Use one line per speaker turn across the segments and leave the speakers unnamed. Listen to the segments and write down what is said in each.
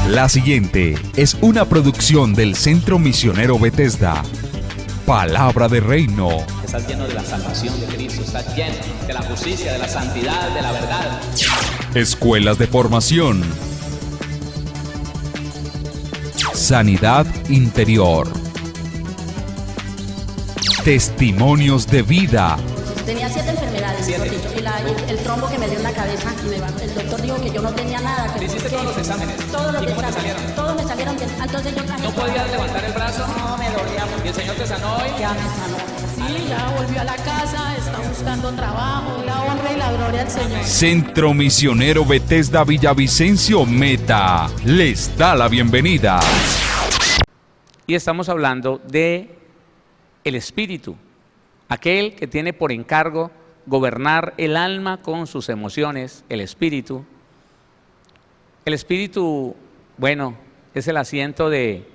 La siguiente es una producción del Centro Misionero Bethesda. Palabra de Reino.
Estás lleno de la salvación de Cristo, estás lleno de la justicia, de la santidad, de la verdad.
Escuelas de formación. Sanidad interior. Testimonios de vida.
Tenía 7 enfermedades, mejor dicho, y el trombo que me dio en la cabeza, el doctor dijo que yo no tenía nada.
¿Le hiciste todos los exámenes?
Todos los
¿Y cómo te
exámenes,
salieron?
todos me salieron bien. Entonces yo
¿No podías levantar el brazo?
No, me dolía mucho.
¿Y el Señor te sanó hoy?
Ya me sanó.
Sí, ya volvió a la casa, está buscando trabajo, la honra y la gloria al Señor.
Centro Misionero Bethesda Villavicencio Meta les da la bienvenida.
Y estamos hablando de el espíritu, aquel que tiene por encargo gobernar el alma con sus emociones, el espíritu. El espíritu, bueno, es el asiento de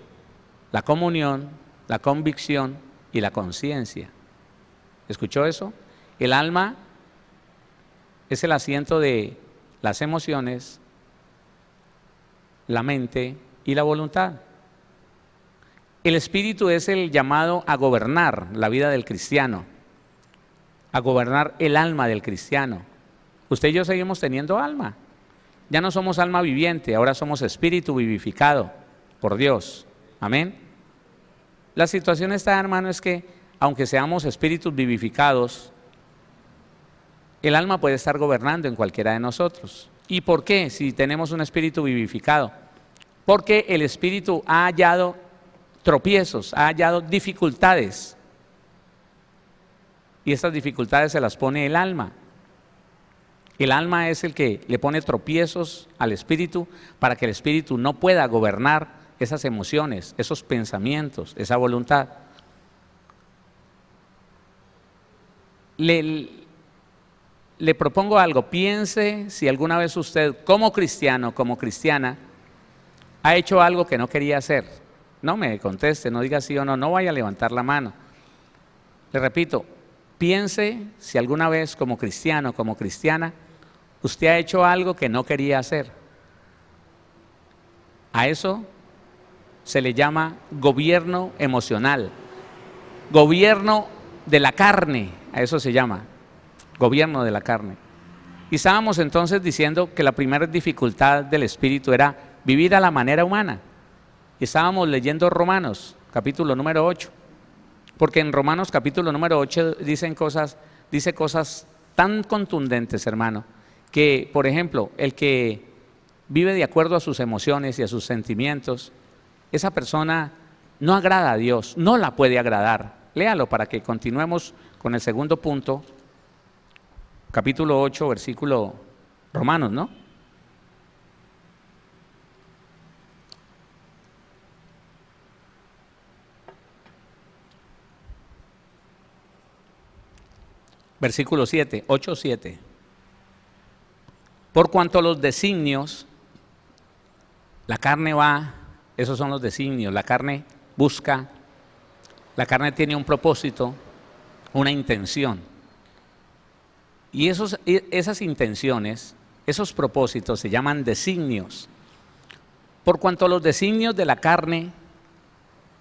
la comunión, la convicción y la conciencia. ¿Escuchó eso? El alma es el asiento de las emociones, la mente y la voluntad. El espíritu es el llamado a gobernar la vida del cristiano, a gobernar el alma del cristiano. Usted y yo seguimos teniendo alma. Ya no somos alma viviente, ahora somos espíritu vivificado por Dios. Amén. La situación está, hermano, es que aunque seamos espíritus vivificados, el alma puede estar gobernando en cualquiera de nosotros. ¿Y por qué? Si tenemos un espíritu vivificado. Porque el espíritu ha hallado tropiezos, ha hallado dificultades. Y estas dificultades se las pone el alma. El alma es el que le pone tropiezos al espíritu para que el espíritu no pueda gobernar esas emociones, esos pensamientos, esa voluntad. Le propongo algo, piense si alguna vez usted como cristiano, como cristiana, ha hecho algo que no quería hacer. No me conteste, no diga sí o no, no vaya a levantar la mano. Le repito, piense si alguna vez como cristiano, como cristiana, usted ha hecho algo que no quería hacer. A eso se le llama gobierno emocional, gobierno de la carne, a eso se llama, gobierno de la carne. Y estábamos entonces diciendo que la primera dificultad del espíritu era vivir a la manera humana. Y estábamos leyendo Romanos, capítulo número 8, porque en Romanos capítulo número 8 dice cosas tan contundentes, hermano, que, por ejemplo, el que vive de acuerdo a sus emociones y a sus sentimientos, esa persona no agrada a Dios, no la puede agradar. Léalo para que continuemos con el segundo punto, capítulo 8, versículo Romanos, ¿no? Versículo 7, 8:7. Por cuanto los designios, la carne va, esos son los designios, la carne busca, la carne tiene un propósito, una intención. Y esas intenciones, esos propósitos se llaman designios. Por cuanto los designios de la carne,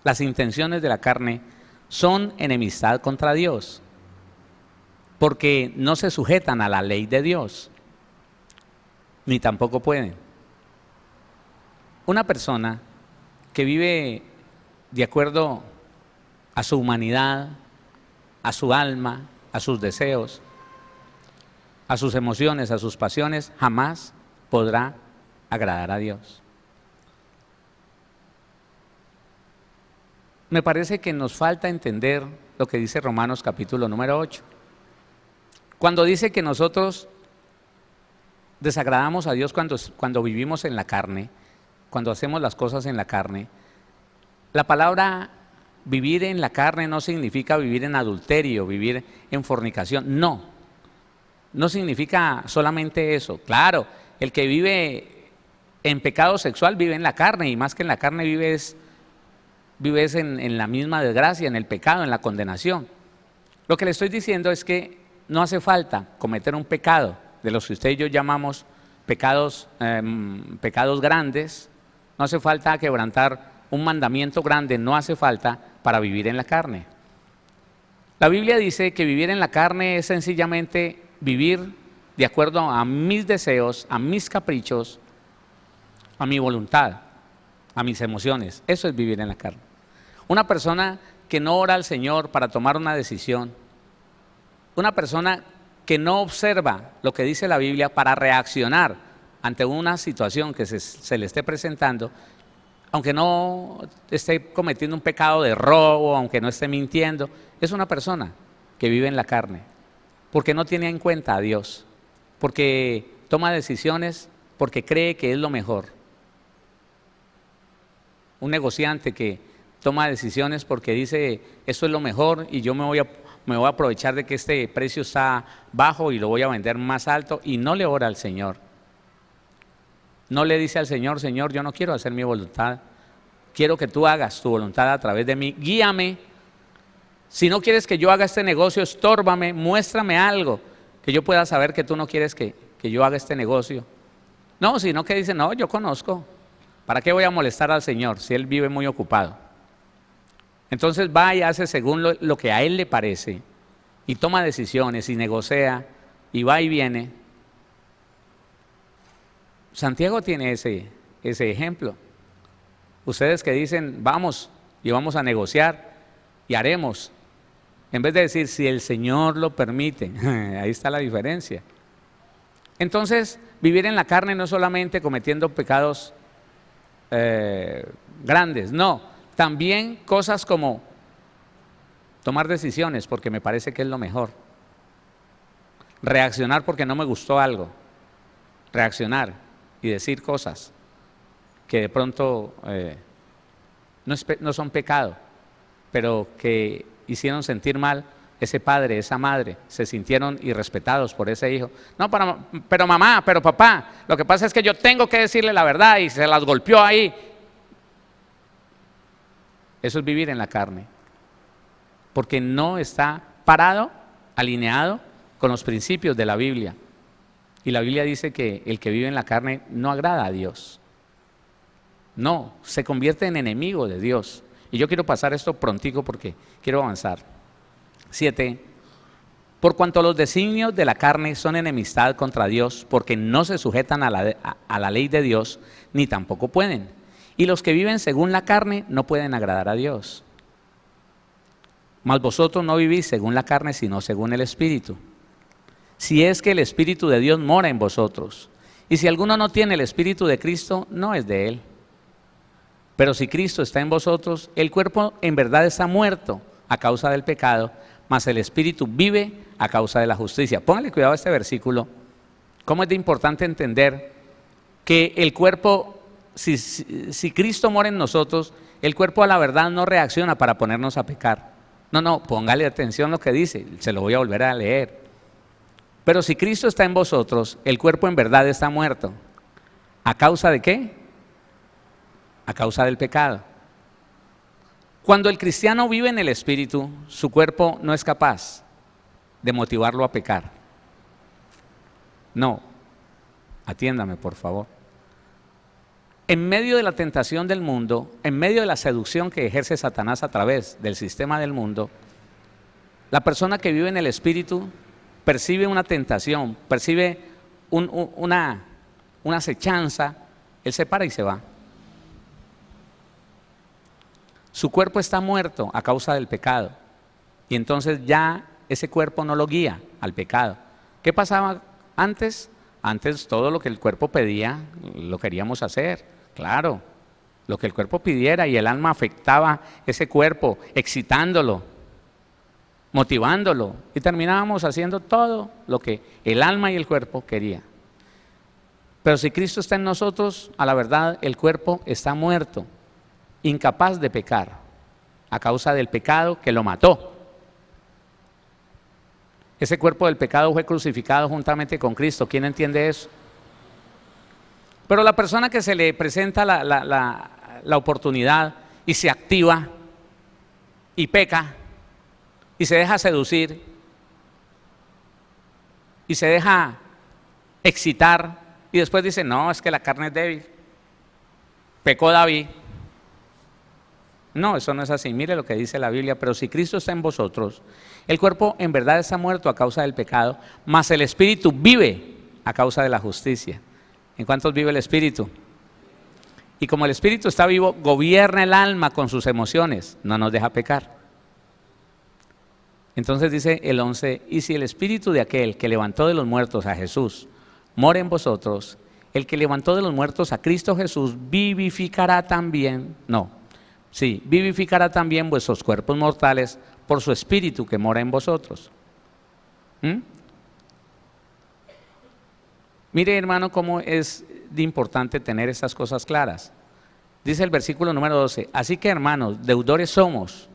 las intenciones de la carne, son enemistad contra Dios, porque no se sujetan a la ley de Dios, ni tampoco pueden. Una persona que vive de acuerdo a su humanidad, a su alma, a sus deseos, a sus emociones, a sus pasiones, jamás podrá agradar a Dios. Me parece que nos falta entender lo que dice Romanos capítulo número 8. Cuando dice que nosotros desagradamos a Dios cuando vivimos en la carne, cuando hacemos las cosas en la carne, la palabra vivir en la carne no significa vivir en adulterio, vivir en fornicación, no significa solamente eso. Claro, el que vive en pecado sexual vive en la carne, y más que en la carne vives en la misma desgracia, en el pecado, en la condenación. Lo que le estoy diciendo es que no hace falta cometer un pecado de los que usted y yo llamamos pecados grandes, no hace falta quebrantar un mandamiento grande, no hace falta para vivir en la carne. La Biblia dice que vivir en la carne es sencillamente vivir de acuerdo a mis deseos, a mis caprichos, a mi voluntad, a mis emociones. Eso es vivir en la carne. Una persona que no ora al Señor para tomar una decisión, una persona que no observa lo que dice la Biblia para reaccionar ante una situación que se le esté presentando, aunque no esté cometiendo un pecado de robo, aunque no esté mintiendo, es una persona que vive en la carne, porque no tiene en cuenta a Dios, porque toma decisiones porque cree que es lo mejor. Un negociante que toma decisiones porque dice, esto es lo mejor y yo me voy a aprovechar de que este precio está bajo y lo voy a vender más alto, y no le ora al Señor. No le dice al Señor, Señor, yo no quiero hacer mi voluntad, quiero que tú hagas tu voluntad a través de mí, guíame. Si no quieres que yo haga este negocio, estórbame, muéstrame algo que yo pueda saber que tú no quieres que yo haga este negocio. No, sino que dice, no, yo conozco, ¿para qué voy a molestar al Señor si Él vive muy ocupado? Entonces va y hace según lo que a Él le parece, y toma decisiones y negocia, y va y viene. Santiago tiene ese ejemplo. Ustedes que dicen, vamos y vamos a negociar y haremos, en vez de decir, si el Señor lo permite, ahí está la diferencia. Entonces, vivir en la carne no es solamente cometiendo pecados grandes, no, también cosas como tomar decisiones porque me parece que es lo mejor, reaccionar porque no me gustó algo, reaccionar y decir cosas que de pronto no son pecado, pero que hicieron sentir mal ese padre, esa madre, se sintieron irrespetados por ese hijo. No, pero mamá, pero papá, lo que pasa es que yo tengo que decirle la verdad y se las golpeó ahí. Eso es vivir en la carne, porque no está parado, alineado con los principios de la Biblia. Y la Biblia dice que el que vive en la carne no agrada a Dios. No, se convierte en enemigo de Dios. Y yo quiero pasar esto prontico porque quiero avanzar. 7. Por cuanto los designios de la carne son enemistad contra Dios, porque no se sujetan a la ley de Dios, ni tampoco pueden. Y los que viven según la carne no pueden agradar a Dios. Mas vosotros no vivís según la carne, sino según el Espíritu. Si es que el Espíritu de Dios mora en vosotros. Y si alguno no tiene el Espíritu de Cristo, no es de él. Pero si Cristo está en vosotros, el cuerpo en verdad está muerto a causa del pecado, mas el Espíritu vive a causa de la justicia. Póngale cuidado a este versículo. Cómo es de importante entender que el cuerpo, si Cristo mora en nosotros, el cuerpo a la verdad no reacciona para ponernos a pecar. No, póngale atención a lo que dice, se lo voy a volver a leer. Pero si Cristo está en vosotros, el cuerpo en verdad está muerto. ¿A causa de qué? A causa del pecado. Cuando el cristiano vive en el Espíritu, su cuerpo no es capaz de motivarlo a pecar. No, atiéndame por favor. En medio de la tentación del mundo, en medio de la seducción que ejerce Satanás a través del sistema del mundo, la persona que vive en el Espíritu percibe una tentación, percibe una acechanza, él se para y se va. Su cuerpo está muerto a causa del pecado, y entonces ya ese cuerpo no lo guía al pecado. ¿Qué pasaba antes? Antes todo lo que el cuerpo pedía lo queríamos hacer, claro, lo que el cuerpo pidiera, y el alma afectaba ese cuerpo, excitándolo, motivándolo, y terminábamos haciendo todo lo que el alma y el cuerpo querían. Pero si Cristo está en nosotros, a la verdad el cuerpo está muerto, incapaz de pecar, a causa del pecado que lo mató. Ese cuerpo del pecado fue crucificado juntamente con Cristo. ¿Quién entiende eso? Pero la persona que se le presenta la oportunidad y se activa y peca y se deja seducir y se deja excitar y después dice, no, es que la carne es débil. pecó David. No, eso no es así. Mire lo que dice la Biblia. Pero si Cristo está en vosotros, el cuerpo en verdad está muerto a causa del pecado, mas el espíritu vive a causa de la justicia. ¿En cuántos vive el espíritu? Y como el espíritu está vivo, gobierna el alma con sus emociones, no nos deja pecar. Entonces dice el 11, y si el espíritu de aquel que levantó de los muertos a Jesús mora en vosotros, el que levantó de los muertos a Cristo Jesús vivificará también, vivificará también vuestros cuerpos mortales por su espíritu que mora en vosotros. Mire, hermano, cómo es de importante tener estas cosas claras. Dice el versículo número 12, así que hermanos, deudores somos,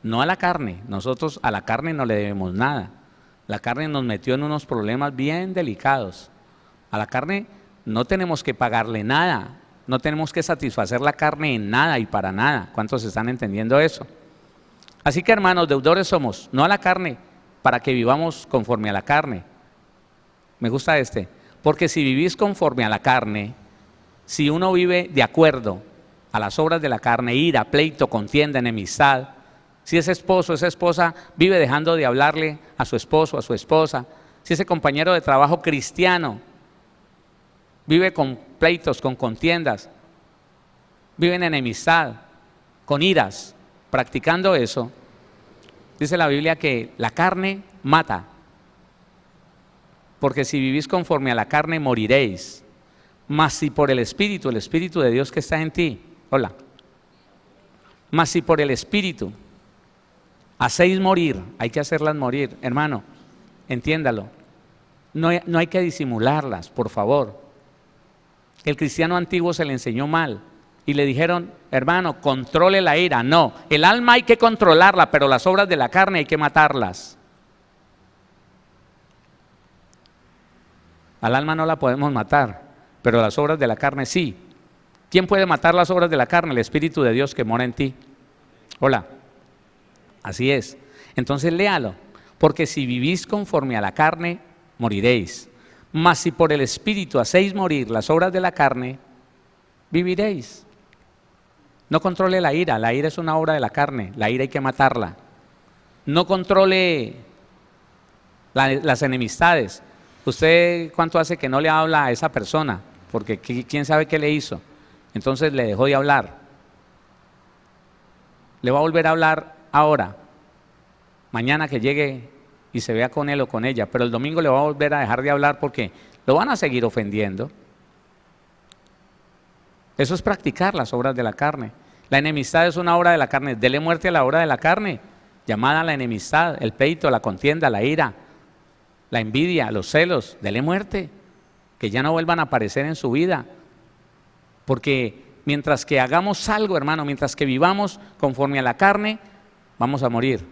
no a la carne. Nosotros a la carne no le debemos nada. La carne nos metió en unos problemas bien delicados. A la carne no tenemos que pagarle nada, no tenemos que satisfacer la carne en nada y para nada. ¿Cuántos están entendiendo eso? Así que hermanos, deudores somos, no a la carne, para que vivamos conforme a la carne. Me gusta porque si vivís conforme a la carne, si uno vive de acuerdo a las obras de la carne, ira, pleito, contienda, enemistad, si ese esposo, esa esposa vive dejando de hablarle a su esposo, a su esposa, si ese compañero de trabajo cristiano vive con pleitos, con contiendas, vive en enemistad, con iras, practicando eso, dice la Biblia que la carne mata. Porque si vivís conforme a la carne moriréis, mas si por el Espíritu de Dios que está en ti, mas si por el Espíritu hacéis morir, hay que hacerlas morir, hermano, entiéndalo, no hay que disimularlas, por favor. El cristiano antiguo se le enseñó mal y le dijeron, hermano, controle la ira. No, el alma hay que controlarla, pero las obras de la carne hay que matarlas. Al alma no la podemos matar, pero las obras de la carne sí. ¿Quién puede matar las obras de la carne? El Espíritu de Dios que mora en ti. Así es. Entonces léalo, porque si vivís conforme a la carne, moriréis. Mas si por el Espíritu hacéis morir las obras de la carne, viviréis. No controle la ira es una obra de la carne, la ira hay que matarla. No controle las enemistades. ¿Usted cuánto hace que no le habla a esa persona? Porque quién sabe qué le hizo. Entonces le dejó de hablar. Le va a volver a hablar ahora, mañana que llegue y se vea con él o con ella, pero el domingo le va a volver a dejar de hablar porque lo van a seguir ofendiendo. Eso es practicar las obras de la carne. La enemistad es una obra de la carne. Dele muerte a la obra de la carne, llamada la enemistad, el pleito, la contienda, la ira, la envidia, los celos. Dele muerte, que ya no vuelvan a aparecer en su vida. Porque mientras que hagamos algo, hermano, mientras que vivamos conforme a la carne, vamos a morir.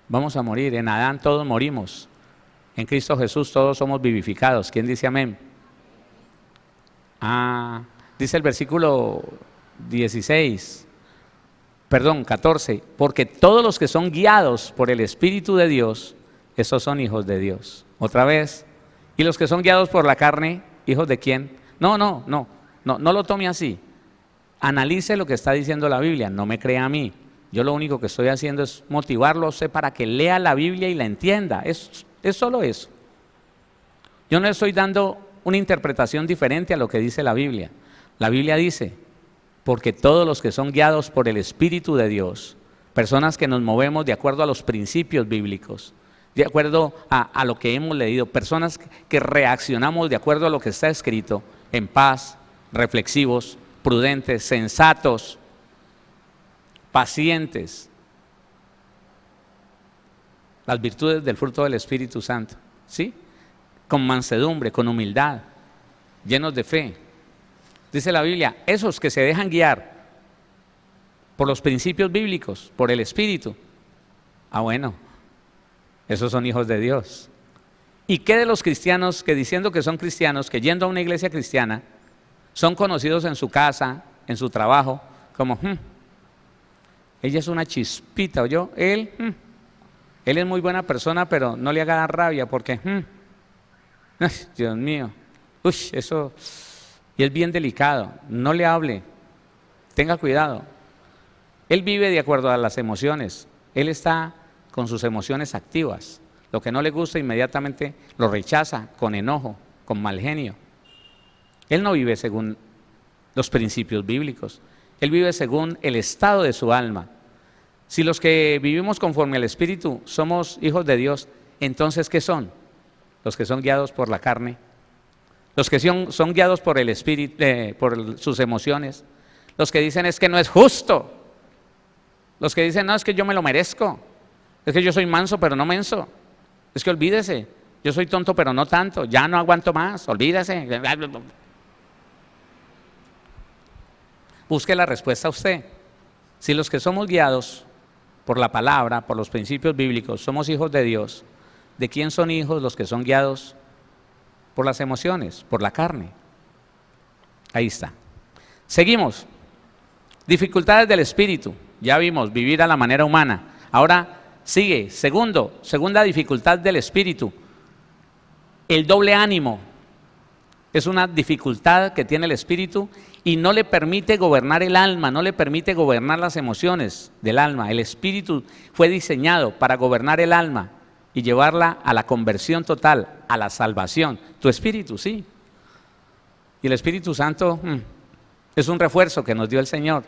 Vamos a morir. En Adán todos morimos. En Cristo Jesús todos somos vivificados. ¿Quién dice amén? Dice el versículo 14, porque todos los que son guiados por el Espíritu de Dios, esos son hijos de Dios. Otra vez, y los que son guiados por la carne, ¿hijos de quién? No lo tome así. Analice lo que está diciendo la Biblia, no me crea a mí. Yo lo único que estoy haciendo es motivarlo a usted para que lea la Biblia y la entienda. Es solo eso. Yo no estoy dando una interpretación diferente a lo que dice la Biblia. La Biblia dice, porque todos los que son guiados por el Espíritu de Dios, personas que nos movemos de acuerdo a los principios bíblicos, de acuerdo a lo que hemos leído, personas que reaccionamos de acuerdo a lo que está escrito, en paz, reflexivos, prudentes, sensatos, pacientes, las virtudes del fruto del Espíritu Santo, ¿sí? Con mansedumbre, con humildad, llenos de fe. Dice la Biblia, esos que se dejan guiar por los principios bíblicos, por el Espíritu, bueno, esos son hijos de Dios. ¿Y qué de los cristianos que diciendo que son cristianos, que yendo a una iglesia cristiana, son conocidos en su casa, en su trabajo, como, ella es una chispita, ¿oyó? Él es muy buena persona, pero no le haga dar rabia porque, Dios mío, eso Y es bien delicado, no le hable, tenga cuidado. Él vive de acuerdo a las emociones, él está con sus emociones activas. Lo que no le gusta inmediatamente lo rechaza con enojo, con mal genio. Él no vive según los principios bíblicos, él vive según el estado de su alma. Si los que vivimos conforme al Espíritu somos hijos de Dios, entonces ¿qué son? Los que son guiados por la carne, los que son guiados por el Espíritu, sus emociones, los que dicen es que no es justo, los que dicen no, es que yo me lo merezco, es que yo soy manso pero no menso, es que olvídese, yo soy tonto pero no tanto, ya no aguanto más, olvídese. Busque la respuesta a usted. Si los que somos guiados por la palabra, por los principios bíblicos, somos hijos de Dios, ¿de quién son hijos los que son guiados por las emociones, por la carne? Ahí está. Seguimos. Dificultades del espíritu. Ya vimos, vivir a la manera humana. Ahora sigue, segunda dificultad del espíritu. El doble ánimo. Es una dificultad que tiene el espíritu y no le permite gobernar el alma, no le permite gobernar las emociones del alma. El espíritu fue diseñado para gobernar el alma y llevarla a la conversión total, a la salvación. Tu espíritu, sí. Y el Espíritu Santo es un refuerzo que nos dio el Señor.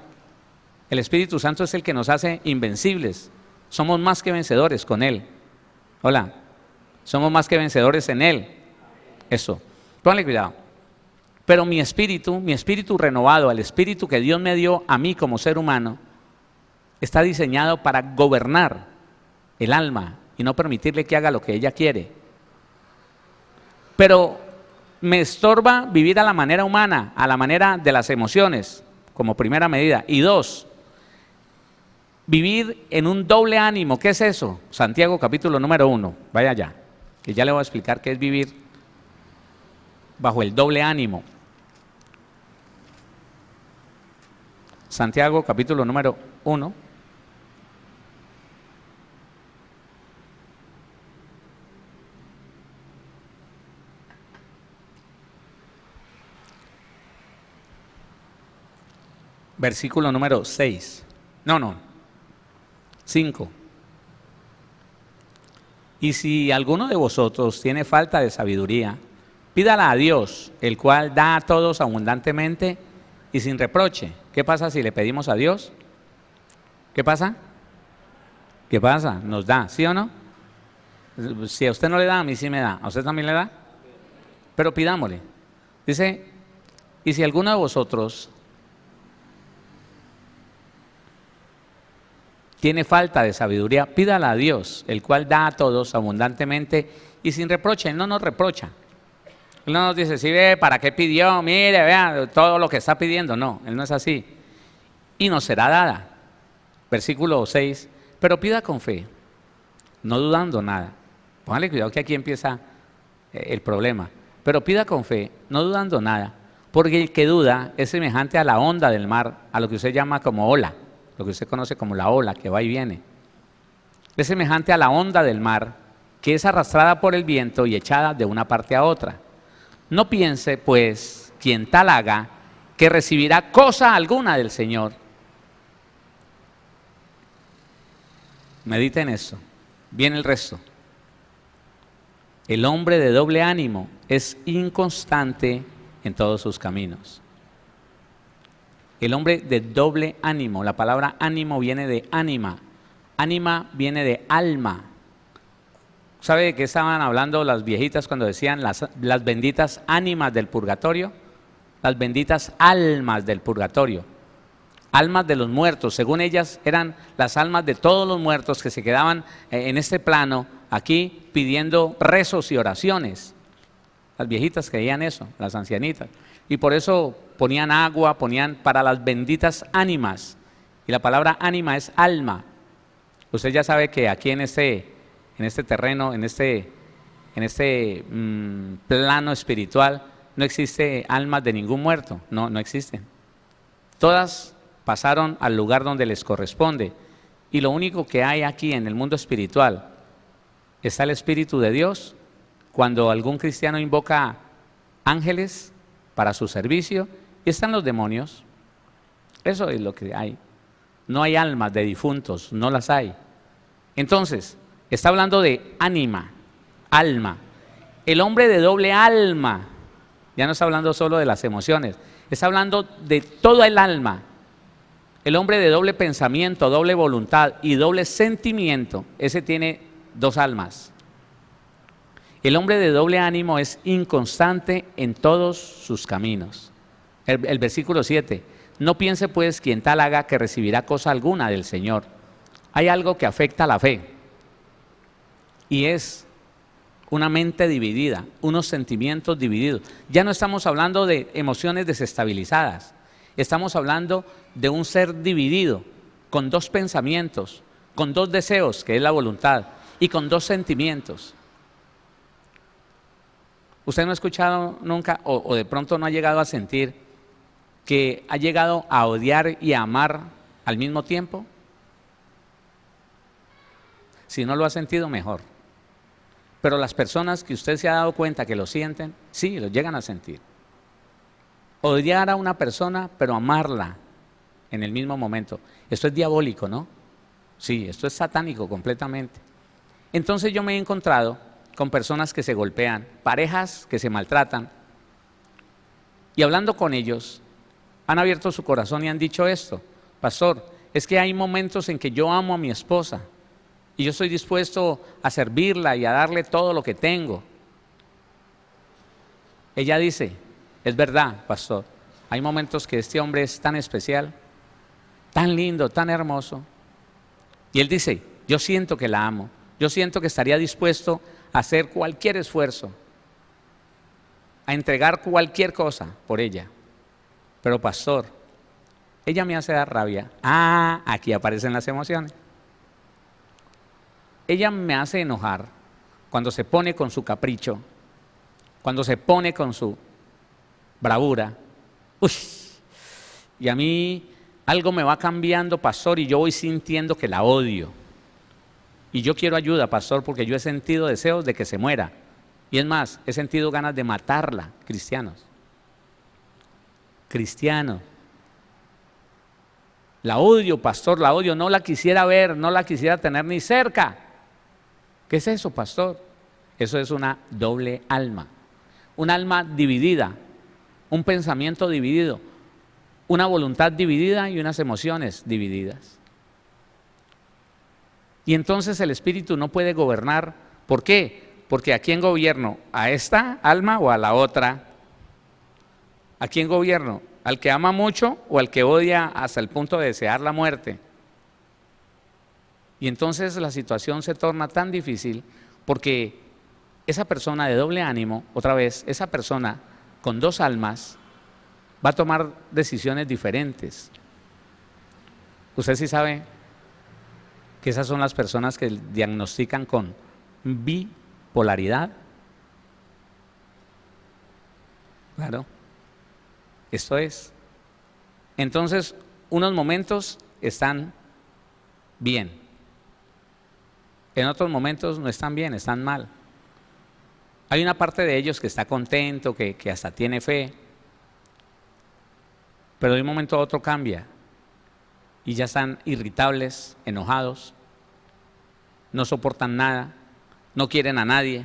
El Espíritu Santo es el que nos hace invencibles. Somos más que vencedores con Él. Hola, somos más que vencedores en Él. Eso, pónganle cuidado. Pero mi espíritu renovado, el espíritu que Dios me dio a mí como ser humano, está diseñado para gobernar el alma y no permitirle que haga lo que ella quiere. Pero me estorba vivir a la manera humana, a la manera de las emociones, como primera medida. Y dos, vivir en un doble ánimo. ¿Qué es eso? Santiago capítulo número 1, vaya allá, que ya le voy a explicar qué es vivir bajo el doble ánimo. Santiago capítulo número 1. Versículo número 6. 5. Y si alguno de vosotros tiene falta de sabiduría, pídala a Dios, el cual da a todos abundantemente y sin reproche. ¿Qué pasa si le pedimos a Dios? ¿Qué pasa? ¿Qué pasa? Nos da, ¿sí o no? Si a usted no le da, a mí sí me da. ¿A usted también le da? Pero pidámosle. Dice, y si alguno de vosotros tiene falta de sabiduría, pídala a Dios, el cual da a todos abundantemente y sin reproche. Él no nos reprocha. Él no nos dice, sí, ve, ¿para qué pidió? Mire, vea, todo lo que está pidiendo. No, Él no es así. Y nos será dada. Versículo 6, pero pida con fe, no dudando nada. Póngale cuidado que aquí empieza el problema. Pero pida con fe, no dudando nada, porque el que duda es semejante a la onda del mar, a lo que usted llama como ola, lo que usted conoce como la ola que va y viene. Es semejante a la onda del mar, que es arrastrada por el viento y echada de una parte a otra. No piense, pues, quien tal haga, que recibirá cosa alguna del Señor. Medita en eso. Viene el resto. El hombre de doble ánimo es inconstante en todos sus caminos. El hombre de doble ánimo, la palabra ánimo viene de ánima. Ánima viene de alma. ¿Sabe de qué estaban hablando las viejitas cuando decían las benditas ánimas del purgatorio? Las benditas almas del purgatorio. Almas de los muertos, según ellas eran las almas de todos los muertos que se quedaban en este plano, aquí pidiendo rezos y oraciones. Las viejitas creían eso, las ancianitas. Y por eso ponían agua, ponían para las benditas ánimas. Y la palabra ánima es alma. Usted ya sabe que aquí en este terreno, en este plano espiritual, no existe almas de ningún muerto, no existen. Todas pasaron al lugar donde les corresponde. Y lo único que hay aquí en el mundo espiritual está el Espíritu de Dios. Cuando algún cristiano invoca ángeles para su servicio, y están los demonios. Eso es lo que hay. No hay almas de difuntos, no las hay. Entonces, está hablando de ánima, alma. El hombre de doble alma, ya no está hablando solo de las emociones, está hablando de toda el alma. El hombre de doble pensamiento, doble voluntad y doble sentimiento, ese tiene dos almas. El hombre de doble ánimo es inconstante en todos sus caminos. El versículo 7, no piense pues quien tal haga que recibirá cosa alguna del Señor. Hay algo que afecta a la fe y es una mente dividida, unos sentimientos divididos. Ya no estamos hablando de emociones desestabilizadas, estamos hablando de un ser dividido, con dos pensamientos, con dos deseos, que es la voluntad, y con dos sentimientos. ¿Usted no ha escuchado nunca, o de pronto no ha llegado a sentir que ha llegado a odiar y a amar al mismo tiempo? Si no lo ha sentido, mejor. Pero las personas que usted se ha dado cuenta que lo sienten, sí, lo llegan a sentir. Odiar a una persona, pero amarla en el mismo momento. Esto es diabólico, ¿no? Sí, esto es satánico completamente. Entonces yo me he encontrado con personas que se golpean, parejas que se maltratan, y hablando con ellos, han abierto su corazón y han dicho esto: pastor, es que hay momentos en que yo amo a mi esposa, y yo estoy dispuesto a servirla y a darle todo lo que tengo. Ella dice, es verdad, pastor, hay momentos que este hombre es tan especial, tan lindo, tan hermoso. Y él dice, yo siento que la amo, yo siento que estaría dispuesto a hacer cualquier esfuerzo, a entregar cualquier cosa por ella. Pero pastor, ella me hace dar rabia. Ah, aquí aparecen las emociones. Ella me hace enojar cuando se pone con su capricho, cuando se pone con su bravura. Uy, y a mí algo me va cambiando, pastor, y yo voy sintiendo que la odio. Y yo quiero ayuda, pastor, porque yo he sentido deseos de que se muera. Y es más, he sentido ganas de matarla, cristianos. Cristianos. La odio, pastor, la odio, no la quisiera ver, no la quisiera tener ni cerca. ¿Qué es eso, pastor? Eso es una doble alma, un alma dividida, un pensamiento dividido, una voluntad dividida y unas emociones divididas. Y entonces el espíritu no puede gobernar. ¿Por qué? Porque ¿a quién gobierno? ¿A esta alma o a la otra? ¿A quién gobierno? ¿Al que ama mucho o al que odia hasta el punto de desear la muerte? Y entonces la situación se torna tan difícil porque esa persona de doble ánimo, otra vez, esa persona con dos almas, va a tomar decisiones diferentes. Usted sí sabe que esas son las personas que diagnostican con bipolaridad. Claro, esto es. Entonces, unos momentos están bien. En otros momentos no están bien, están mal. Hay una parte de ellos que está contento, que hasta tiene fe, pero de un momento a otro cambia y ya están irritables, enojados, no soportan nada, no quieren a nadie,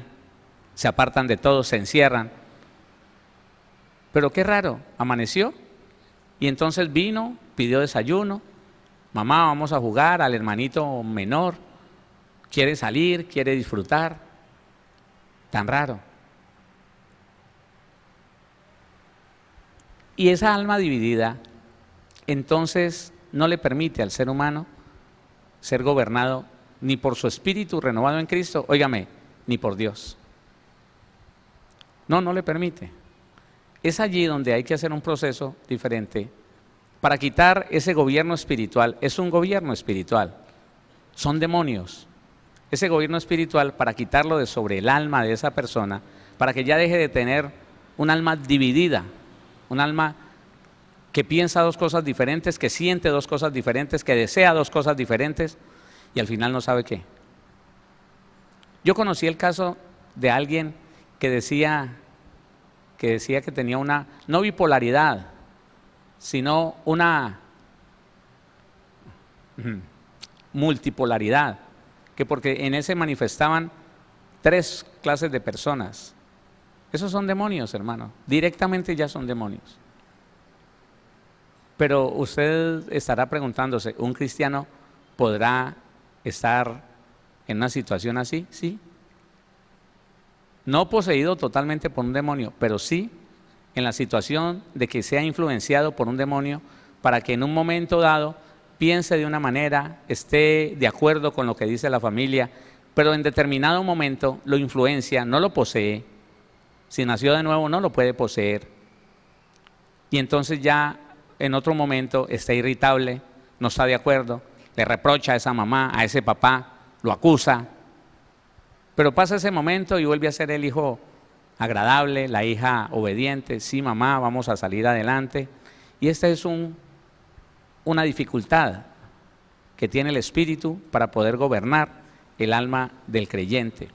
se apartan de todos, se encierran. Pero qué raro, amaneció y entonces vino, pidió desayuno, mamá, vamos a jugar, al hermanito menor, quiere salir, quiere disfrutar. Tan raro. Y esa alma dividida, entonces no le permite al ser humano ser gobernado ni por su espíritu renovado en Cristo, óigame, ni por Dios. No, no le permite. Es allí donde hay que hacer un proceso diferente para quitar ese gobierno espiritual. Es un gobierno espiritual, son demonios. Ese gobierno espiritual, para quitarlo de sobre el alma de esa persona, para que ya deje de tener un alma dividida, un alma que piensa dos cosas diferentes, que siente dos cosas diferentes, que desea dos cosas diferentes y al final no sabe qué. Yo conocí el caso de alguien que decía que decía que tenía una, no bipolaridad, sino una multipolaridad, que porque en él se manifestaban 3 clases de personas. Esos son demonios, hermano, directamente ya son demonios. Pero usted estará preguntándose, ¿un cristiano podrá estar en una situación así? Sí. No poseído totalmente por un demonio, pero sí en la situación de que sea influenciado por un demonio para que en un momento dado piense de una manera, esté de acuerdo con lo que dice la familia, pero en determinado momento lo influencia, no lo posee. Si nació de nuevo no lo puede poseer. Y entonces ya en otro momento está irritable, no está de acuerdo, le reprocha a esa mamá, a ese papá, lo acusa. Pero pasa ese momento y vuelve a ser el hijo agradable, la hija obediente. Sí, mamá, vamos a salir adelante. Y esta es una dificultad que tiene el espíritu para poder gobernar el alma del creyente.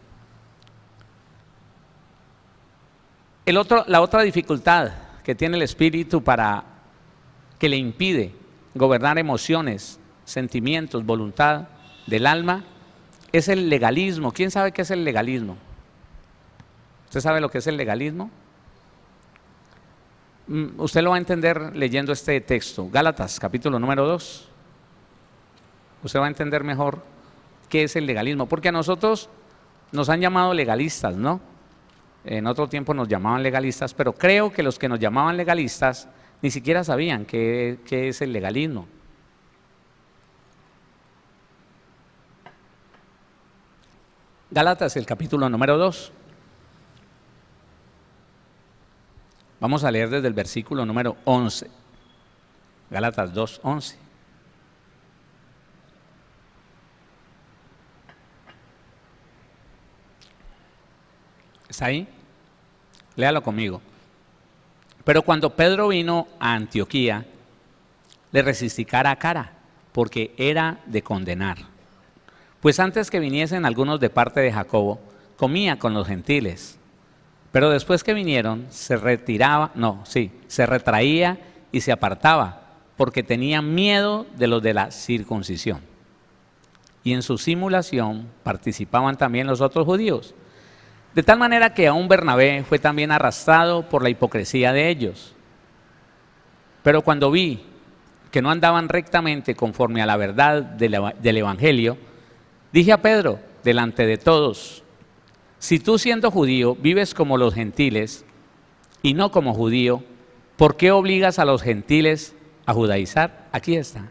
La otra dificultad que tiene el espíritu que le impide gobernar emociones, sentimientos, voluntad del alma es el legalismo. ¿Quién sabe qué es el legalismo? ¿Usted sabe lo que es el legalismo? Usted lo va a entender leyendo este texto, Gálatas, capítulo número 2. Usted va a entender mejor qué es el legalismo, porque a nosotros nos han llamado legalistas, ¿no? En otro tiempo nos llamaban legalistas, pero creo que los que nos llamaban legalistas ni siquiera sabían qué es el legalismo. Gálatas, el capítulo número 2. Vamos a leer desde el versículo número 11. Gálatas 2, 11. ¿Está ahí? Léalo conmigo. Pero cuando Pedro vino a Antioquía, le resistí cara a cara, porque era de condenar. Pues antes que viniesen algunos de parte de Jacobo, comía con los gentiles. Pero después que vinieron, se retraía y se apartaba, porque tenía miedo de los de la circuncisión. Y en su simulación participaban también los otros judíos. De tal manera que aún Bernabé fue también arrastrado por la hipocresía de ellos. Pero cuando vi que no andaban rectamente conforme a la verdad del Evangelio, dije a Pedro, delante de todos: si tú, siendo judío, vives como los gentiles y no como judío, ¿por qué obligas a los gentiles a judaizar? Aquí está.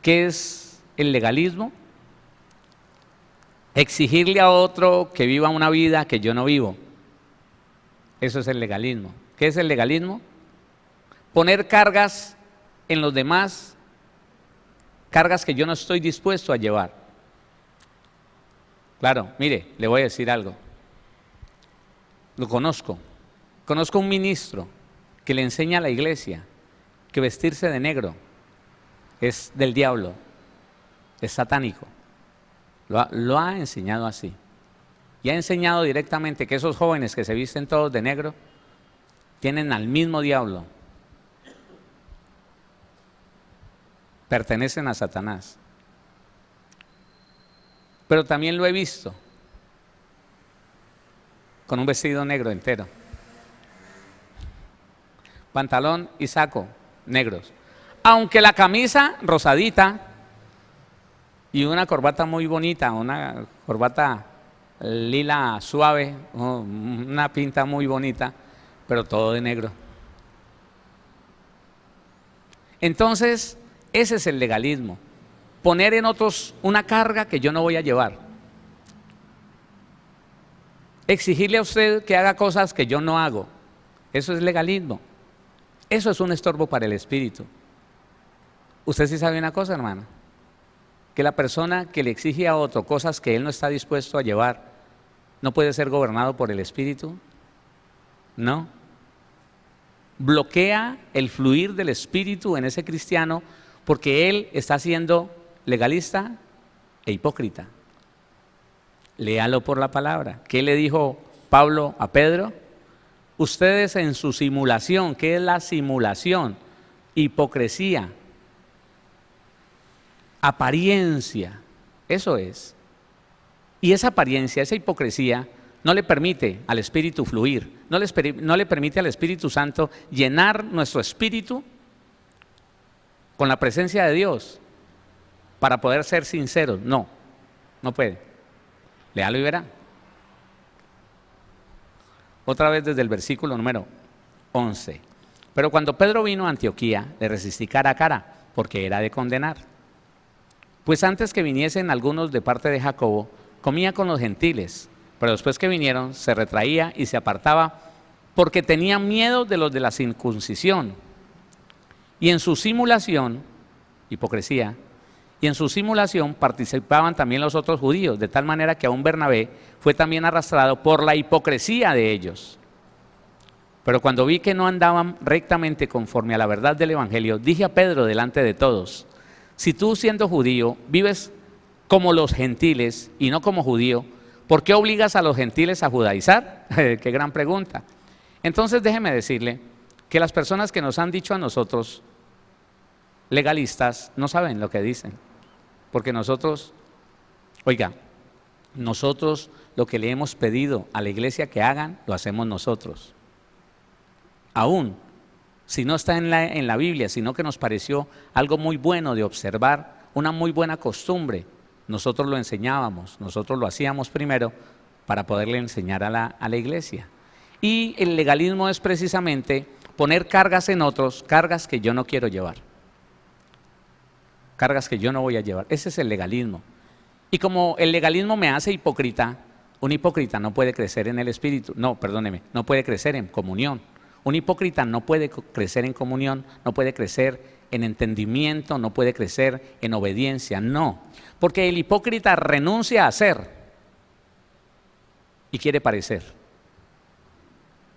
¿Qué es el legalismo? Exigirle a otro que viva una vida que yo no vivo. Eso es el legalismo. ¿Qué es el legalismo? Poner cargas en los demás, cargas que yo no estoy dispuesto a llevar. Claro, mire, le voy a decir algo. Lo conozco. Conozco un ministro que le enseña a la iglesia que vestirse de negro es del diablo, es satánico. Lo ha enseñado así. Y ha enseñado directamente que esos jóvenes que se visten todos de negro tienen al mismo diablo. Pertenecen a Satanás. Pero también lo he visto con un vestido negro entero. Pantalón y saco negros. Aunque la camisa rosadita y una corbata muy bonita, una corbata lila suave, una pinta muy bonita, pero todo de negro. Entonces, ese es el legalismo. Poner en otros una carga que yo no voy a llevar. Exigirle a usted que haga cosas que yo no hago. Eso es legalismo. Eso es un estorbo para el espíritu. Usted sí sabe una cosa, hermano, que la persona que le exige a otro cosas que él no está dispuesto a llevar, no puede ser gobernado por el espíritu. No. Bloquea el fluir del espíritu en ese cristiano porque él está siendo legalista e hipócrita. Léalo por la palabra. ¿Qué le dijo Pablo a Pedro? ustedes en su simulación, ¿qué es la simulación? Hipocresía, apariencia, eso es. Y esa apariencia, esa hipocresía, no le permite al Espíritu fluir, no le permite al Espíritu Santo llenar nuestro espíritu con la presencia de Dios para poder ser sinceros. No, no puede. Léalo y verá. Otra vez desde el versículo número 11. Pero cuando Pedro vino a Antioquía, le resistí cara a cara, porque era de condenar. Pues antes que viniesen algunos de parte de Jacobo, comía con los gentiles, pero después que vinieron, se retraía y se apartaba, porque tenía miedo de los de la circuncisión. Y en su simulación, hipocresía, y en su simulación participaban también los otros judíos, de tal manera que aún Bernabé fue también arrastrado por la hipocresía de ellos. Pero cuando vi que no andaban rectamente conforme a la verdad del Evangelio, dije a Pedro delante de todos: si tú, siendo judío, vives como los gentiles y no como judío, ¿por qué obligas a los gentiles a judaizar? Qué gran pregunta. Entonces déjeme decirle que las personas que nos han dicho a nosotros, legalistas, no saben lo que dicen. Porque nosotros, oiga, nosotros lo que le hemos pedido a la iglesia que hagan, lo hacemos nosotros. Aún, si no está en la Biblia, sino que nos pareció algo muy bueno de observar, una muy buena costumbre, nosotros lo enseñábamos, nosotros lo hacíamos primero para poderle enseñar a la iglesia. Y el legalismo es precisamente poner cargas en otros, cargas que yo no quiero llevar. Cargas que yo no voy a llevar. Ese es el legalismo. Y como el legalismo me hace hipócrita, un hipócrita no puede crecer en el espíritu. No, perdóneme, no puede crecer en comunión. Un hipócrita no puede crecer en comunión, no puede crecer en entendimiento, no puede crecer en obediencia, no. Porque el hipócrita renuncia a ser y quiere parecer.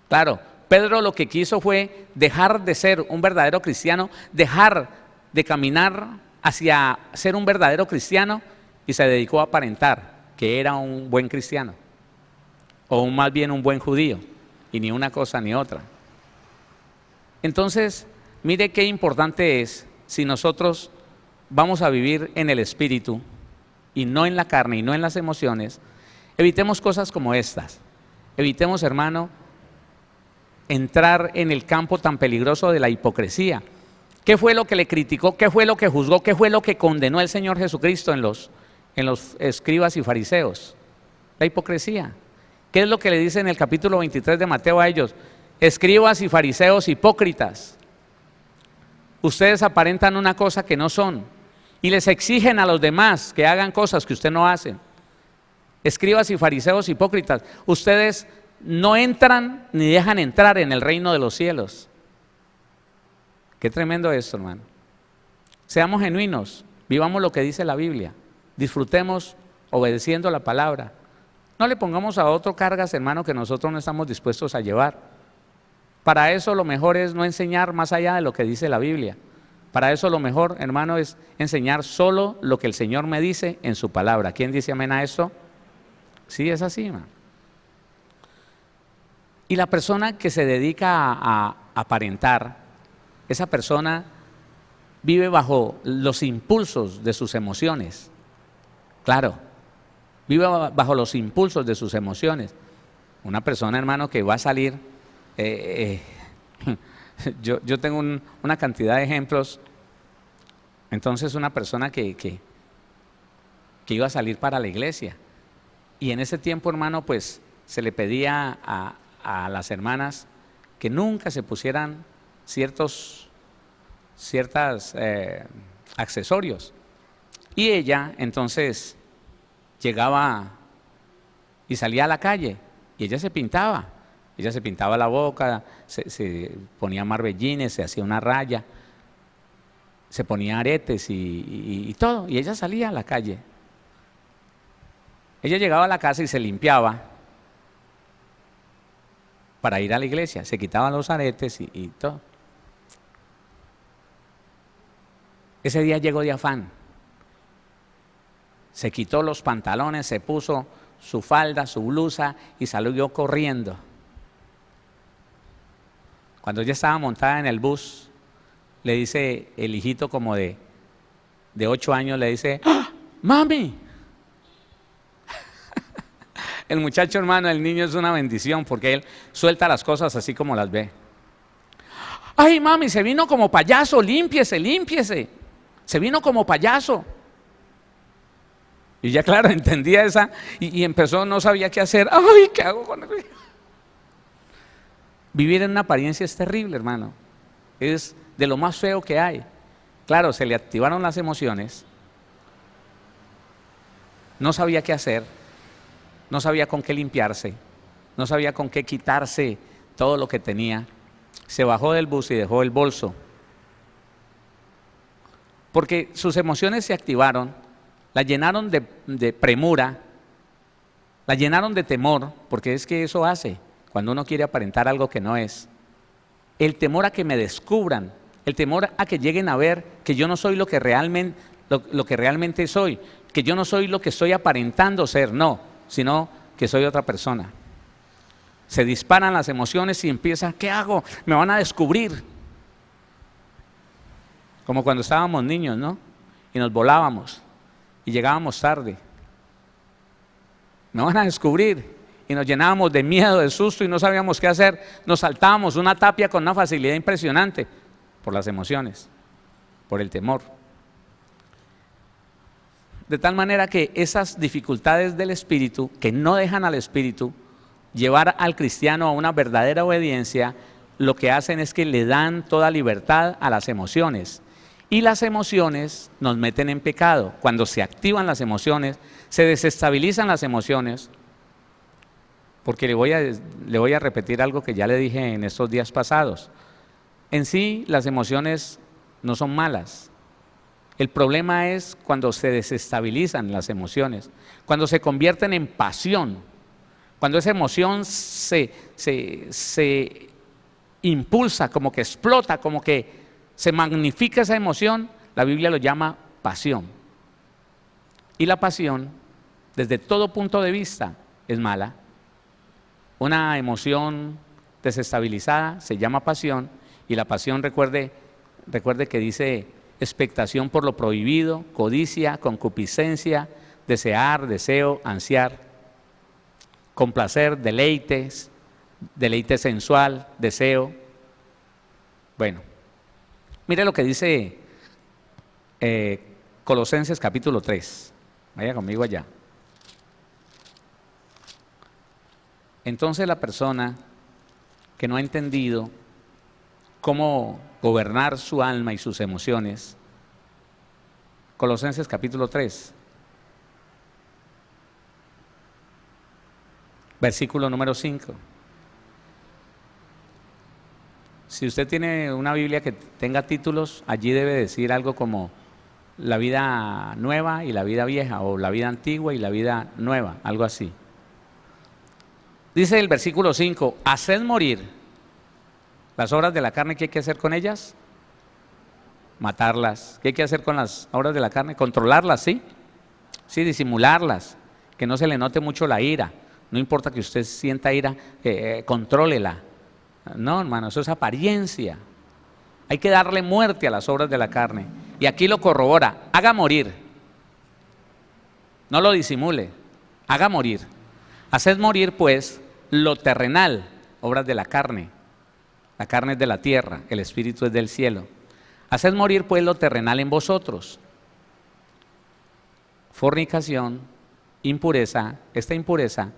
Claro, Pedro lo que quiso fue dejar de ser un verdadero cristiano, dejar de caminar hacia ser un verdadero cristiano y se dedicó a aparentar que era un buen cristiano o más bien un buen judío, y ni una cosa ni otra. Entonces, mire qué importante es si nosotros vamos a vivir en el espíritu y no en la carne y no en las emociones. Evitemos cosas como estas. Evitemos, hermano, entrar en el campo tan peligroso de la hipocresía. ¿Qué fue lo que le criticó? ¿Qué fue lo que juzgó? ¿Qué fue lo que condenó el Señor Jesucristo en los escribas y fariseos? La hipocresía. ¿Qué es lo que le dice en el capítulo 23 de Mateo a ellos? Escribas y fariseos hipócritas. Ustedes aparentan una cosa que no son y les exigen a los demás que hagan cosas que usted no hace. Escribas y fariseos hipócritas. Ustedes no entran ni dejan entrar en el reino de los cielos. Qué tremendo esto, hermano. Seamos genuinos, vivamos lo que dice la Biblia, disfrutemos obedeciendo la palabra. No le pongamos a otro cargas, hermano, que nosotros no estamos dispuestos a llevar. Para eso lo mejor es no enseñar más allá de lo que dice la Biblia. Para eso lo mejor, hermano, es enseñar solo lo que el Señor me dice en su palabra. ¿Quién dice amén a eso? Sí, es así, hermano. Y la persona que se dedica a aparentar, esa persona vive bajo los impulsos de sus emociones. Claro, vive bajo los impulsos de sus emociones. Una persona, hermano, que va a salir, yo tengo una cantidad de ejemplos. Entonces, una persona que iba a salir para la iglesia, y en ese tiempo, hermano, pues se le pedía a las hermanas que nunca se pusieran ciertos accesorios. Y ella entonces llegaba y salía a la calle y ella se pintaba la boca, se ponía marbellines, se hacía una raya, se ponía aretes y todo, y ella salía a la calle. Ella llegaba a la casa y se limpiaba para ir a la iglesia, se quitaba los aretes y todo. Ese día llegó de afán, se quitó los pantalones, se puso su falda, su blusa y salió corriendo. Cuando ella estaba montada en el bus, le dice el hijito como de 8 años, le dice, ¡ah, mami! El muchacho, hermano, el niño es una bendición porque él suelta las cosas así como las ve. ¡Ay, mami, se vino como payaso! ¡Límpiese, límpiese! Se vino como payaso. Y ya, claro, entendía esa y empezó, no sabía qué hacer. ¡Ay, qué hago con eso! Vivir en una apariencia es terrible, hermano. Es de lo más feo que hay. Claro, se le activaron las emociones. No sabía qué hacer. No sabía con qué limpiarse. No sabía con qué quitarse todo lo que tenía. Se bajó del bus y dejó el bolso. Porque sus emociones se activaron, la llenaron de premura, la llenaron de temor, porque es que eso hace cuando uno quiere aparentar algo que no es. El temor a que me descubran, el temor a que lleguen a ver que yo no soy lo que realmente soy, que yo no soy lo que estoy aparentando ser, no, sino que soy otra persona. Se disparan las emociones y empieza, ¿qué hago? Me van a descubrir. Como cuando estábamos niños, ¿no? Y nos volábamos y llegábamos tarde. Me van a descubrir. Y nos llenábamos de miedo, de susto y no sabíamos qué hacer. Nos saltábamos una tapia con una facilidad impresionante por las emociones, por el temor. De tal manera que esas dificultades del espíritu, que no dejan al espíritu llevar al cristiano a una verdadera obediencia, lo que hacen es que le dan toda libertad a las emociones. Y las emociones nos meten en pecado. Cuando se activan las emociones, se desestabilizan las emociones. Porque le voy a repetir algo que ya le dije en estos días pasados. En sí, las emociones no son malas. El problema es cuando se desestabilizan las emociones, cuando se convierten en pasión, cuando esa emoción se impulsa, como que explota, como que se magnifica esa emoción. La Biblia lo llama pasión. Y la pasión, desde todo punto de vista, es mala. Una emoción desestabilizada se llama pasión, y la pasión, recuerde que dice expectación por lo prohibido, codicia, concupiscencia, desear, deseo, ansiar, complacer, deleites, deleite sensual, deseo. Bueno, mire lo que dice Colosenses capítulo 3. Vaya conmigo allá. Entonces la persona que no ha entendido cómo gobernar su alma y sus emociones, Colosenses capítulo 3, versículo número 5. Si usted tiene una Biblia que tenga títulos, allí debe decir algo como la vida nueva y la vida vieja, o la vida antigua y la vida nueva, algo así. Dice el versículo 5, haced morir las obras de la carne. ¿Qué hay que hacer con ellas? Matarlas. ¿Qué hay que hacer con las obras de la carne? Controlarlas, ¿sí? Sí, disimularlas, que no se le note mucho la ira. No importa que usted sienta ira, contrólela. No, hermano, eso es apariencia. Hay que darle muerte a las obras de la carne. Y aquí lo corrobora, haga morir. No lo disimule, haga morir. Haced morir pues lo terrenal, obras de la carne. La carne es de la tierra, el espíritu es del cielo. Haced morir pues lo terrenal en vosotros. Fornicación, impureza. Esta impureza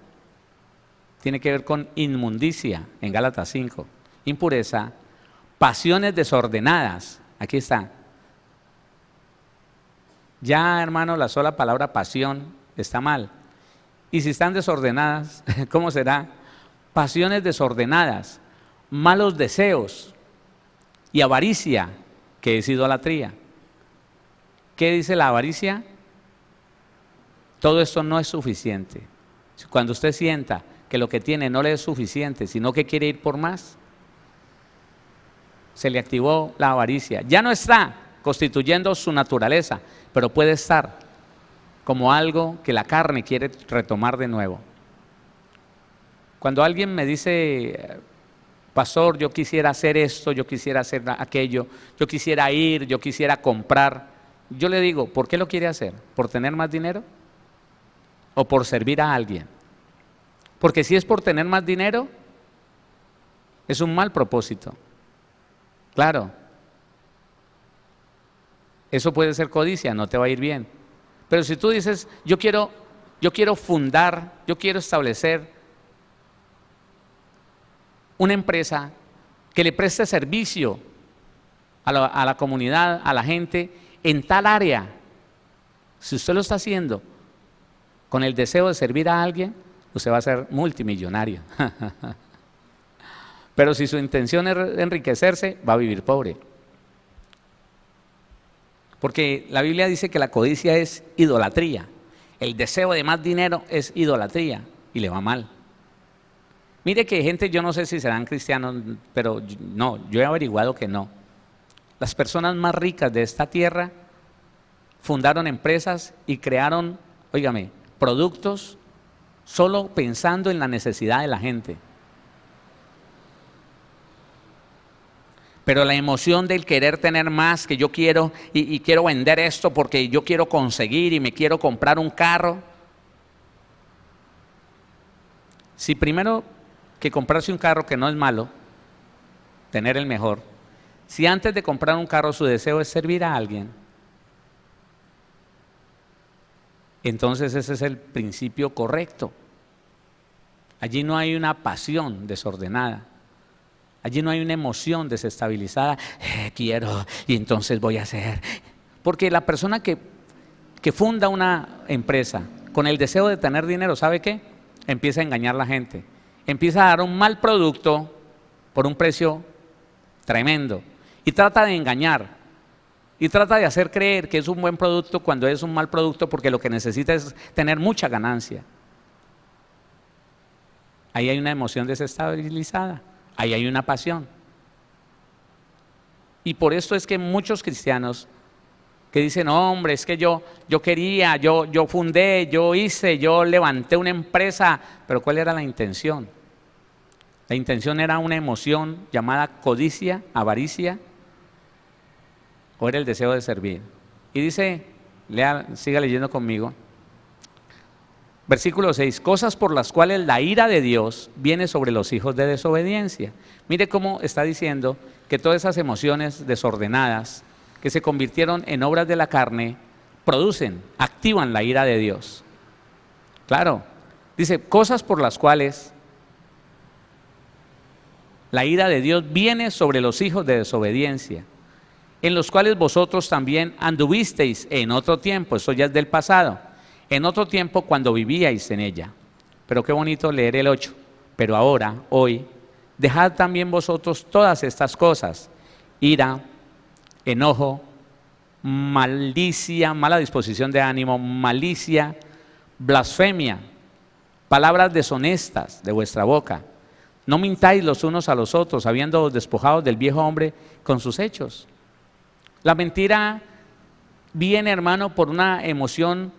tiene que ver con inmundicia en Gálatas 5. Impureza, pasiones desordenadas. Aquí está. Ya, hermano, la sola palabra pasión está mal. Y si están desordenadas, ¿cómo será? Pasiones desordenadas, malos deseos y avaricia, que es idolatría. ¿Qué dice la avaricia? Todo esto no es suficiente. Cuando usted sienta que lo que tiene no le es suficiente, sino que quiere ir por más, se le activó la avaricia. Ya no está constituyendo su naturaleza, pero puede estar como algo que la carne quiere retomar de nuevo. Cuando alguien me dice, pastor, yo quisiera hacer esto, yo quisiera hacer aquello, yo quisiera ir, yo quisiera comprar. Yo le digo, ¿por qué lo quiere hacer? ¿Por tener más dinero? ¿O por servir a alguien? Porque si es por tener más dinero, es un mal propósito. Claro, eso puede ser codicia, no te va a ir bien. Pero si tú dices, yo quiero fundar, yo quiero establecer una empresa que le preste servicio a la comunidad, a la gente, en tal área. Si usted lo está haciendo con el deseo de servir a alguien, usted va a ser multimillonario. Pero si su intención es enriquecerse, va a vivir pobre. Porque la Biblia dice que la codicia es idolatría. El deseo de más dinero es idolatría y le va mal. Mire que gente, yo no sé si serán cristianos, pero no, yo he averiguado que no. Las personas más ricas de esta tierra fundaron empresas y crearon, óigame, productos solo pensando en la necesidad de la gente. Pero la emoción del querer tener más, que yo quiero y quiero vender esto porque yo quiero conseguir y me quiero comprar un carro. Si primero que comprarse un carro, que no es malo, tener el mejor, si antes de comprar un carro su deseo es servir a alguien, entonces ese es el principio correcto. Allí no hay una pasión desordenada. Allí no hay una emoción desestabilizada, quiero y entonces voy a hacer. Porque la persona que funda una empresa con el deseo de tener dinero, ¿sabe qué? Empieza a engañar a la gente. Empieza a dar un mal producto por un precio tremendo. Y trata de engañar. Y trata de hacer creer que es un buen producto cuando es un mal producto porque lo que necesita es tener mucha ganancia. Ahí hay una emoción desestabilizada. Ahí hay una pasión. Y por esto es que muchos cristianos que dicen, hombre, es que yo quería, yo fundé, yo hice, yo levanté una empresa, pero ¿cuál era la intención? La intención era una emoción llamada codicia, avaricia, o era el deseo de servir. Y dice, siga leyendo conmigo. Versículo 6, cosas por las cuales la ira de Dios viene sobre los hijos de desobediencia. Mire cómo está diciendo que todas esas emociones desordenadas que se convirtieron en obras de la carne, activan la ira de Dios. Claro, dice, cosas por las cuales la ira de Dios viene sobre los hijos de desobediencia, en los cuales vosotros también anduvisteis en otro tiempo, eso ya es del pasado, en otro tiempo cuando vivíais en ella. Pero qué bonito leer el 8. Pero ahora, hoy, dejad también vosotros todas estas cosas: ira, enojo, malicia, mala disposición de ánimo, malicia, blasfemia, palabras deshonestas de vuestra boca. No mintáis los unos a los otros, habiendo despojado del viejo hombre con sus hechos. La mentira viene, hermano, por una emoción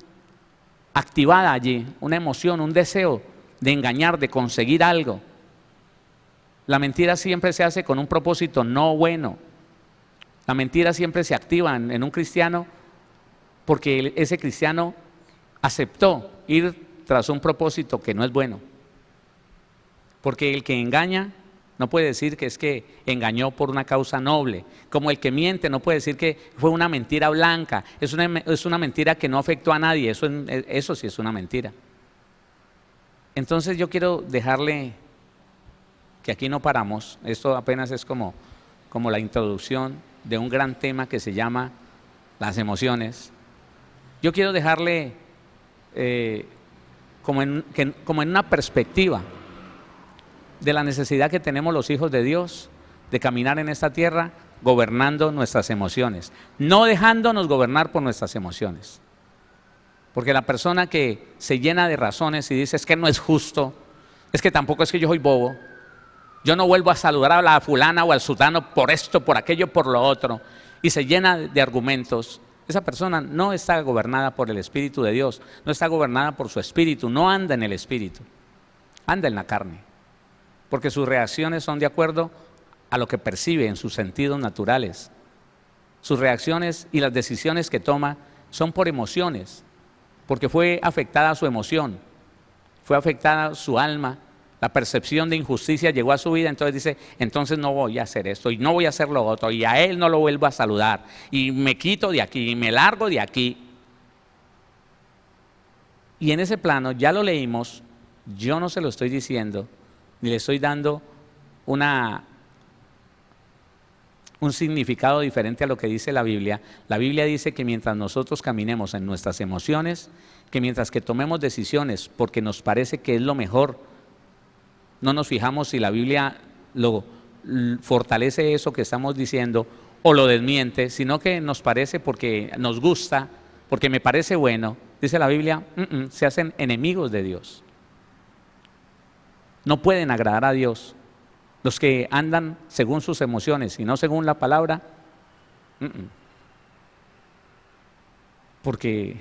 activada allí, una emoción, un deseo de engañar, de conseguir algo. La mentira siempre se hace con un propósito no bueno. La mentira siempre se activa en un cristiano porque ese cristiano aceptó ir tras un propósito que no es bueno. Porque el que engaña no puede decir que es que engañó por una causa noble. Como el que miente no puede decir que fue una mentira blanca. Es una mentira que no afectó a nadie. Eso sí es una mentira. Entonces yo quiero dejarle que aquí no paramos. Esto apenas es como la introducción de un gran tema que se llama las emociones. Yo quiero dejarle como en una perspectiva de la necesidad que tenemos los hijos de Dios de caminar en esta tierra gobernando nuestras emociones, no dejándonos gobernar por nuestras emociones. Porque la persona que se llena de razones y dice, es que no es justo, es que tampoco es que yo soy bobo, yo no vuelvo a saludar a la fulana o al sultano por esto, por aquello, por lo otro, y se llena de argumentos, esa persona no está gobernada por el Espíritu de Dios, no está gobernada por su espíritu, no anda en el espíritu, anda en la carne. porque sus reacciones son de acuerdo a lo que percibe en sus sentidos naturales. Sus reacciones y las decisiones que toma son por emociones, porque fue afectada su emoción, fue afectada su alma, la percepción de injusticia llegó a su vida, entonces dice, entonces no voy a hacer esto y no voy a hacer lo otro y a él no lo vuelvo a saludar y me quito de aquí y me largo de aquí. Y en ese plano ya lo leímos, yo no se lo estoy diciendo, ni le estoy dando un significado diferente a lo que dice la Biblia. La Biblia dice que mientras nosotros caminemos en nuestras emociones, que mientras que tomemos decisiones porque nos parece que es lo mejor, no nos fijamos si la Biblia lo fortalece eso que estamos diciendo o lo desmiente, sino que nos parece porque nos gusta, porque me parece bueno. Dice la Biblia, se hacen enemigos de Dios. No pueden agradar a Dios. Los que andan según sus emociones y no según la palabra, porque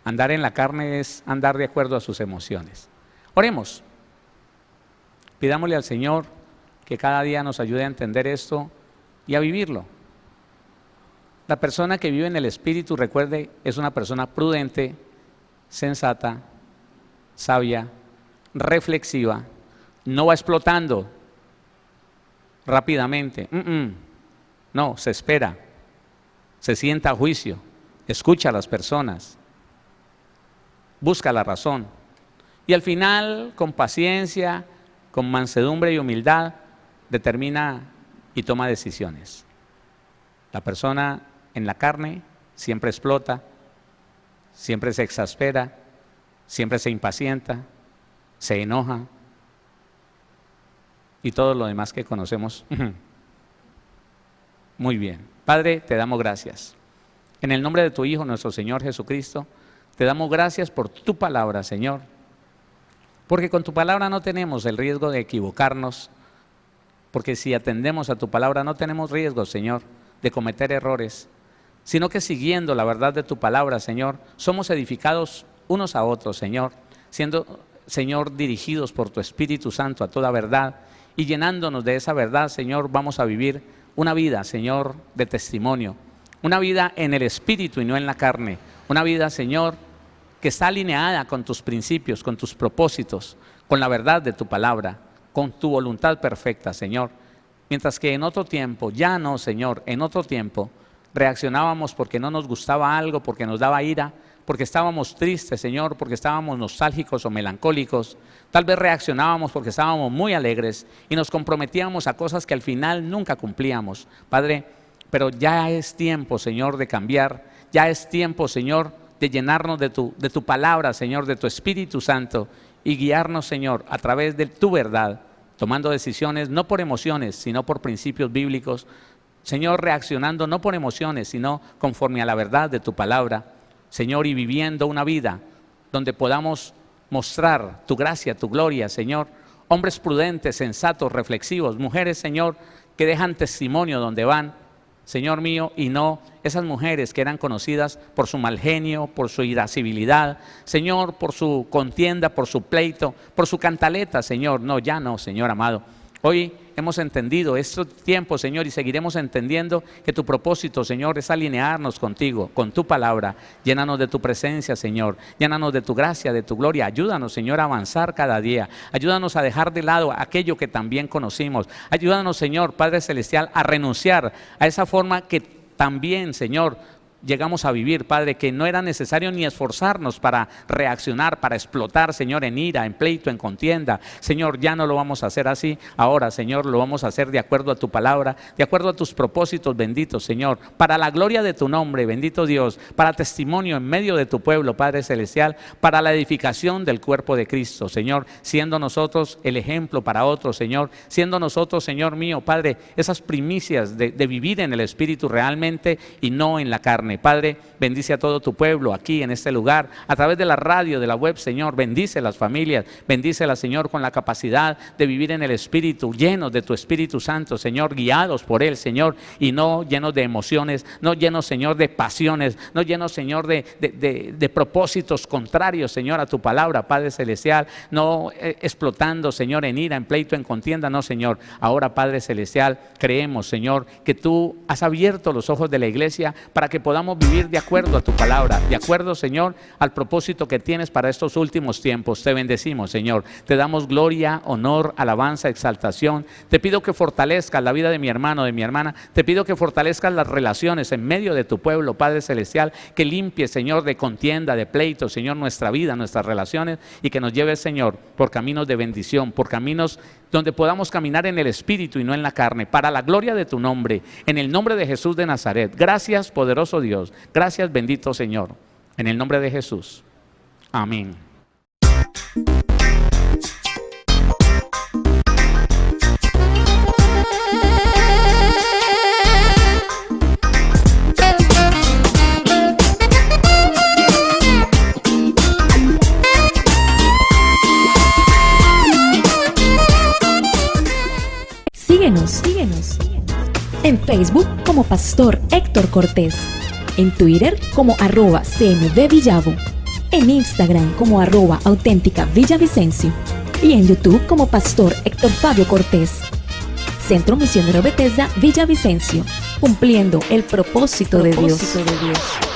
andar en la carne es andar de acuerdo a sus emociones. Oremos. Pidámosle al Señor que cada día nos ayude a entender esto y a vivirlo. La persona que vive en el Espíritu, recuerde, es una persona prudente, sensata, sabia, reflexiva, no va explotando rápidamente. No, se espera, se sienta a juicio, escucha a las personas, busca la razón y al final, con paciencia, con mansedumbre y humildad, determina y toma decisiones. La persona en la carne siempre explota, siempre se exaspera, siempre se impacienta, se enoja y todo lo demás que conocemos muy bien. Padre, te damos gracias. En el nombre de tu Hijo, nuestro Señor Jesucristo, te damos gracias por tu palabra, Señor, porque con tu palabra no tenemos el riesgo de equivocarnos, porque si atendemos a tu palabra no tenemos riesgo, Señor, de cometer errores, sino que siguiendo la verdad de tu palabra, Señor, somos edificados unos a otros, Señor, siendo, Señor, dirigidos por tu Espíritu Santo a toda verdad y llenándonos de esa verdad, Señor, vamos a vivir una vida, Señor, de testimonio, una vida en el Espíritu y no en la carne, una vida, Señor, que está alineada con tus principios, con tus propósitos, con la verdad de tu palabra, con tu voluntad perfecta, Señor. Mientras que en otro tiempo, ya no, Señor, en otro tiempo, reaccionábamos porque no nos gustaba algo, porque nos daba ira, porque estábamos tristes, Señor, porque estábamos nostálgicos o melancólicos. Tal vez reaccionábamos porque estábamos muy alegres y nos comprometíamos a cosas que al final nunca cumplíamos. Padre, pero ya es tiempo, Señor, de cambiar. Ya es tiempo, Señor, de llenarnos de tu palabra, Señor, de tu Espíritu Santo y guiarnos, Señor, a través de tu verdad, tomando decisiones no por emociones, sino por principios bíblicos. Señor, reaccionando no por emociones, sino conforme a la verdad de tu palabra. Señor, y viviendo una vida donde podamos mostrar tu gracia, tu gloria, Señor. Hombres prudentes, sensatos, reflexivos, mujeres, Señor, que dejan testimonio donde van, Señor mío, y no esas mujeres que eran conocidas por su mal genio, por su irascibilidad, Señor, por su contienda, por su pleito, por su cantaleta, Señor. No, ya no, Señor amado. Hoy hemos entendido estos tiempos, Señor, y seguiremos entendiendo que tu propósito, Señor, es alinearnos contigo, con tu palabra. Llénanos de tu presencia, Señor. Llénanos de tu gracia, de tu gloria. Ayúdanos, Señor, a avanzar cada día. Ayúdanos a dejar de lado aquello que también conocimos. Ayúdanos, Señor, Padre Celestial, a renunciar a esa forma que también, Señor, llegamos a vivir, Padre, que no era necesario ni esforzarnos para reaccionar, para explotar, Señor, en ira, en pleito, en contienda. Señor, ya no lo vamos a hacer así. Ahora, Señor, lo vamos a hacer de acuerdo a tu palabra, de acuerdo a tus propósitos, benditos, Señor, para la gloria de tu nombre, bendito Dios, para testimonio en medio de tu pueblo, Padre Celestial, para la edificación del cuerpo de Cristo, Señor, siendo nosotros el ejemplo para otros, Señor, siendo nosotros, Señor mío, Padre, esas primicias de vivir en el Espíritu realmente y no en la carne. carne. Padre, bendice a todo tu pueblo aquí en este lugar, a través de la radio, de la web, Señor. Bendice las familias, bendícelas, Señor, con la capacidad de vivir en el Espíritu, llenos de tu Espíritu Santo, Señor, guiados por Él, Señor, y no llenos de emociones, no llenos, Señor, de pasiones, no llenos, Señor, de propósitos contrarios, Señor, a tu palabra, Padre Celestial, no explotando, Señor, en ira, en pleito, en contienda, no, Señor. Ahora, Padre Celestial, creemos, Señor, que tú has abierto los ojos de la iglesia para que podamos vivir de acuerdo a tu palabra, de acuerdo, Señor, al propósito que tienes para estos últimos tiempos. Te bendecimos, Señor. Te damos gloria, honor, alabanza, exaltación. Te pido que fortalezcas la vida de mi hermano, de mi hermana. Te pido que fortalezcas las relaciones en medio de tu pueblo, Padre Celestial, que limpie, Señor, de contienda, de pleito, Señor, nuestra vida, nuestras relaciones, y que nos lleves, Señor, por caminos de bendición, por caminos donde podamos caminar en el Espíritu y no en la carne, para la gloria de tu nombre, en el nombre de Jesús de Nazaret. Gracias, poderoso Dios. Gracias, bendito Señor. En el nombre de Jesús. Amén.
Síguenos en Facebook como Pastor Héctor Cortés, en Twitter como @CMVVillavo, en Instagram como @auténtica Villavicencio y en YouTube como Pastor Héctor Fabio Cortés. Centro Misionero Bethesda Villavicencio, cumpliendo el propósito de Dios.